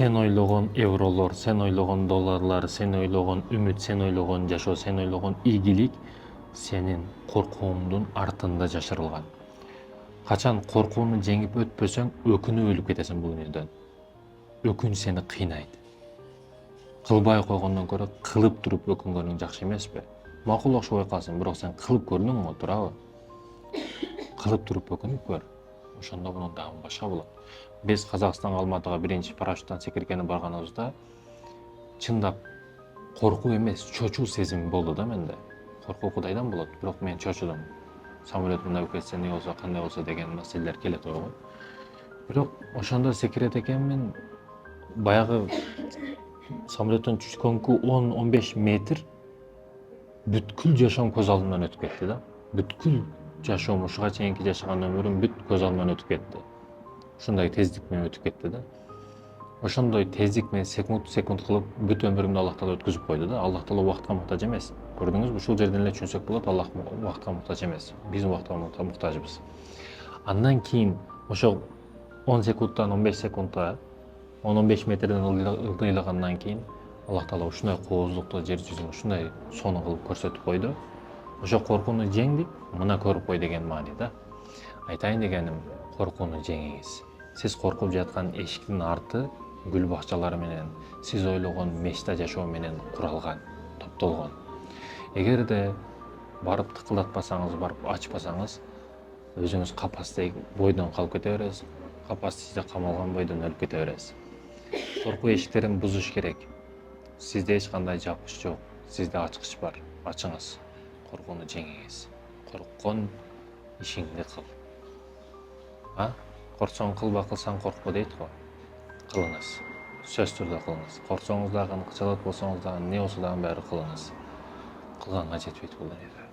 Sen ойлогон евролор, sen ойлогон долларлар, sen ойлогон үмүт, sen ойлогон жашоо, sen ойлогон ийгилик сенин коркууңдун артында жашырылган. Качан коркууну жеңип өтпөсөң, өкүнүп өлүп кетесиң бул дүнүйдөн. Өкүн сени кыйнайт. Кылбай койгондон көрө кылып туруп өкүнгөнүң жакшы эмеспи? Макул окшобой калсын, бирок сен кылып көрдүңбү, туурабы? Кылып туруп өкүнүп көр. Ошондо мунун даамы башка болот. Биз Казакстанга, Алматыга биринчи парашюттан секиргени барганыбызда чындап коркуу эмес, чочуу сезими болду да менде. Коркуу кудайдан болот, бирок мен чочудум. Самолет мындап кетсе эмне болсо, кандай болсо деген маселелер келет ойго. Бирок ошондо секирет экенмин, баягы самолеттен түшкөнкү 10-15 метр бүткүл жашоом көз алдымдан өтүп кетти да. Бүткүл жашоом, ушуга чейинки жашаган өмүрүм бүт көз алдымдан өтүп кетти. Ушундай тездик менен өтүп кетти да. Ошондой тездик менен секунд кылып бүт өмүрүмдү Аллах Таала өткүзүп койду да. Аллах Таала убакытка муктаж эмес. Көрдүңүзбү? Ушул жерден эле түшүнсөк болот, Аллах убакытка муктаж эмес. Биз убакытка муктажбыз. Андан кийин ошол 10 секундтан 15 секундка 10-15 метрден ылдыйлагандан кийин Аллах Таала ушундай кооздукту жер жүзүнө ушундай сонун кылып көрсөтүп койду. Ошо коркууну жеңдик, мына көрүп кой деген маани да. Айтайын дегеним, коркууну жеңиңиз. Сиз коркуп жаткан эшиктин арты гүл бакчалары менен, сиз ойлогон мечта жашоо менен куралган, топтолгон. Эгерде барып тыкылдатпасаңыз, барып ачпасаңыз, өзүңүз капастей бойдон калып кете бересиз. Капас сизде камалган бойдон өлүп кете бересиз. Коркуу эшиктерин бузуш керек. Сизде эч кандай жапкыч жок. Сизде ачкыч бар. Ачыңыз. Коркууну жеңиңиз. Корккон ишиңди кыл. Корксоң кылба, кылсаң коркпо дейт го. Кылыңыз. Сөзсүз түрдө кылыңыз. Корксоңуз дагы, кычалат болсоңуз дагы, эмне болсо дагы баары кылыңыз. Кылганга жетпейт бул дүнүйдө.